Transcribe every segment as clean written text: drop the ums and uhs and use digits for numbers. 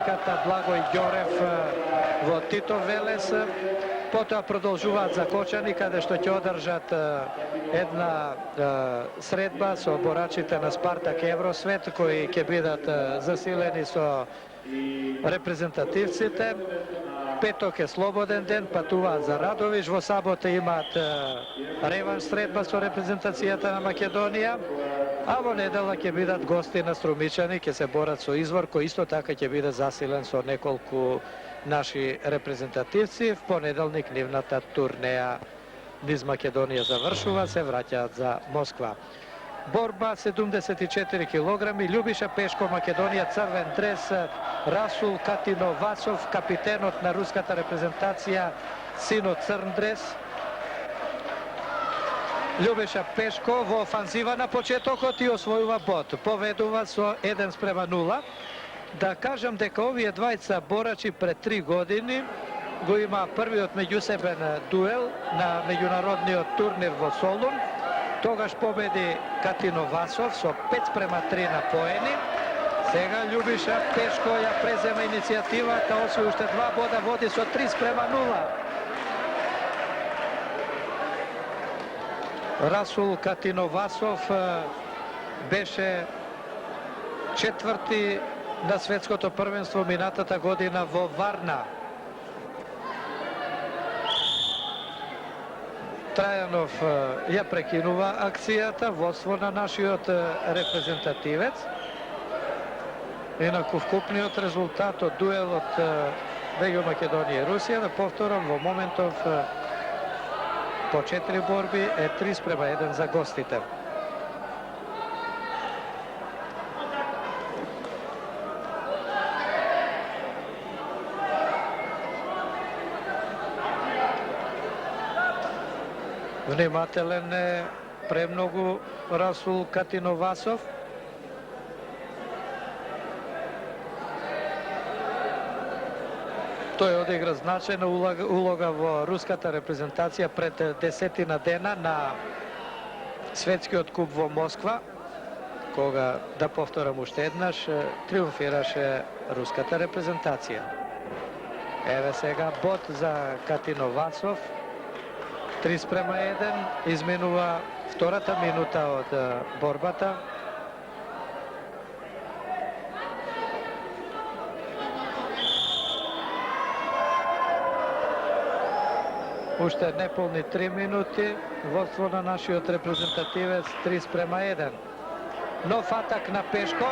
Благој Ѓорев во Тито Велес, потоа продолжуваат за Кочани, каде што ќе одржат една средба со борачите на Спартак Евросвет, кои ќе бидат засилени со репрезентативците. Петок е слободен ден, патуваат за Радовиш, во сабота имаат реванш средба со репрезентацијата на Македонија, а во недела ќе бидат гости на Струмичани, ќе се борат со Извор, кој исто така ќе биде засилен со неколку наши репрезентативци. В понеделник нивната турнеја низ Македонија завршува, се враќаат за Москва. Борба 74 килограми, Љубиша Пешко, Македонија, црвен дрес, Расул Катиновасов, капитенот на руската репрезентација, сино црн дрес. Љубиша Пешко во офанзива на почетокот и освојува бод, поведува со 1:0. Да кажам дека овие двајца борачи пред 3 години го има првиот меѓусебен дуел на меѓународниот турнир во Солун. Тогаш победи Катиновасов со 5:3 на поени. Сега Љубиша Пешко ја презема иницијативата, освои уште 2 бода, води со 3:0. Расул Катиновасов беше четврти на светското првенство минатата година во Варна. Трајанов ја прекинува акцијата, водство на нашиот репрезентативец. Инаку вкупниот резултат од дуелот меѓу Македонија и Русија, да повторам, во моментов по 4 борби е 3:1 за гостите. Внимателен е премногу Расул Катиновасов. Тој одигра значајна улога во руската репрезентација пред 10 дена на светскиот куп во Москва, кога, да повторам уште еднаш, триумфираше руската репрезентација. Еве сега бод за Катиновасов. 3:1, изминува втората минута од борбата. Уште неполни 3 минути, водство на нашиот репрезентативец 3:1. Нов атак на Пешко.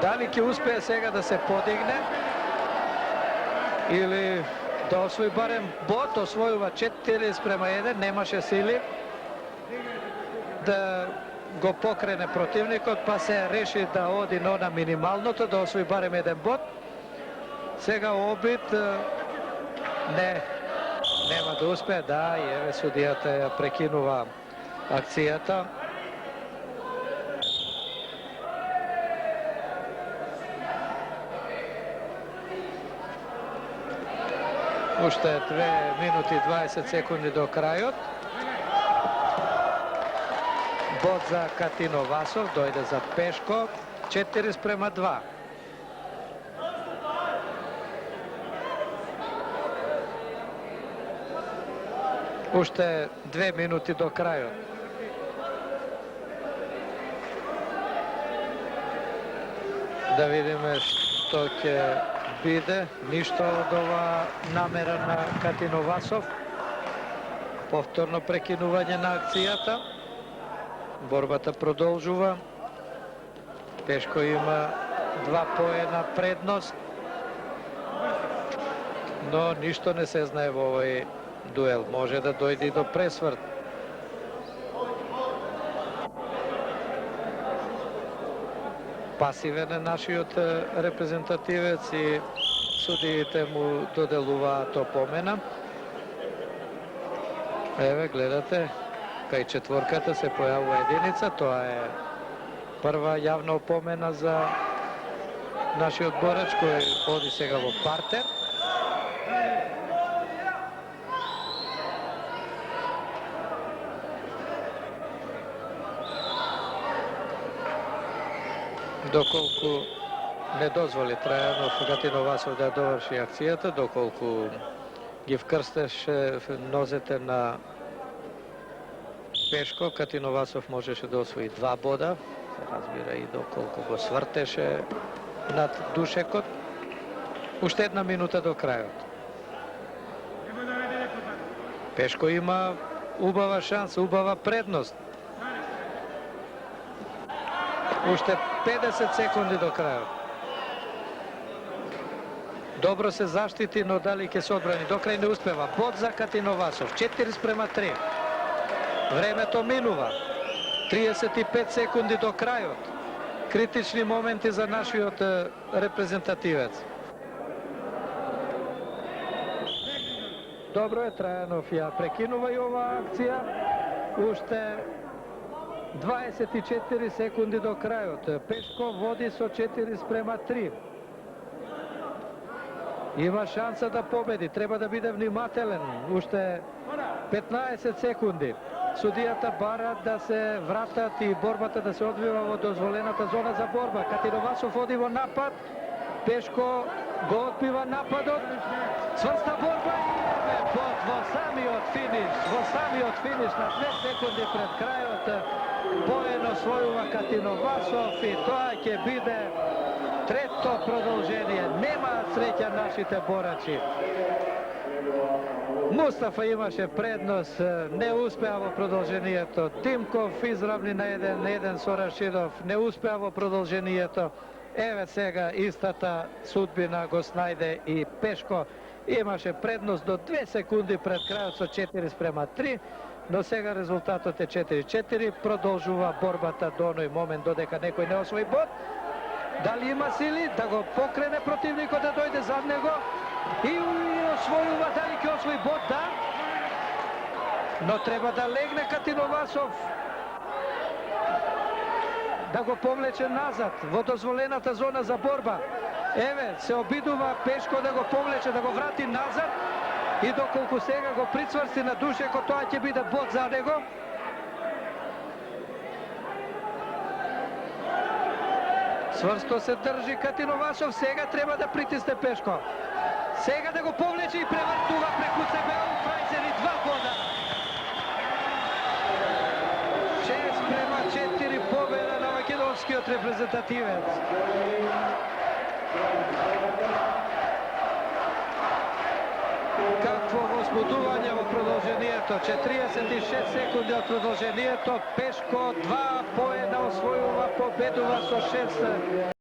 Дали ќе успее сега да се подигне или да освои барем бод, освојува 4:1, немаше сили да го покрене противникот, па се реши да оди на минималното, да освои барем еден бод. Сега обид, нема да успее, да, и еве судијата ја прекинува акцијата. Уште 2 минути и 20 секунди до крајот. Бод за Катиновасов, дојде за Пешко, 4:2. Уште 2 минути до крајот. Да видиме што ќе биде. Ништо од ова намера на Катиновасов. Повторно прекинување на акцијата. Борбата продолжува. Пешко има 2 поена предност, но ништо не се знае во овој дуел. Може да дојде и до пресврт. Пасивен е нашиот репрезентативец и судиите му доделуваат опомена. Еве, гледате, кај четворката се појавува единица. Тоа е прва јавна опомена за нашиот борач, кој оди сега во партер. Доколку не дозволи Трајанов Катиновасов да доврши акцијата, доколку ги вкрстеше нозете на Пешко, Катиновасов можеше да освои 2 бода, се разбира и доколку го свртеше над Душекот. Уште 1 минута до крајот. Пешко има убава шанса, убава предност. Уште 50 секунди до крајот. Добро се заштити, но дали ќе се одбрани? До крај не успева. Бод за Катиновасов. 4:3. Времето минува. 35 секунди до крајот. Критични моменти за нашиот репрезентативец. Добро е, Трајанов ја прекинува и оваа акција. Уште 24 секунди до крајот. Пешко води со 4:3. Има шанса да победи, треба да биде внимателен. Уште 15 секунди. Судијата бара да се вратат и борбата да се одвива во дозволената зона за борба. Катиновасов оди во напад. Пешко го одбива нападот. Сврста борба и во самиот финиш на 2 секунди пред крајот. Поен освојува Катиновасов и тоа ќе биде трето продолжение. Немаат среќа нашите борачи. Мустафа имаше предност, не успеа во продолжението. Тимков изравни на еден со Рашидов, не успеа во продолжението. Еве сега истата судбина го снајде и Пешко. Имаше предност до 2 секунди пред крајот со 4:3, но сега резултатот е 4:4. Продолжува борбата до оној момент додека некој не освои бод. Дали има сили да го покрене противникот да дојде зад него и освојува, дали ќе освои бод? Да, но треба да легне Катиновасов, да го повлече назад во дозволената зона за борба. Еве, се обидува Пешко да го повлече, да го врати назад и доколку сега го прицврсти на Душекот, тоа ќе биде бод за него. Сврсто се држи Катиновасов, сега треба да притисне Пешко. Сега да го повлече и превртува преку себе Фрајзен и 2 бода. 6:4 победа на македонскиот репрезентативец. Какво возбудување во продолжението. 46 секунди од продолжението. Пешко 2 поена освојува, победува со 6.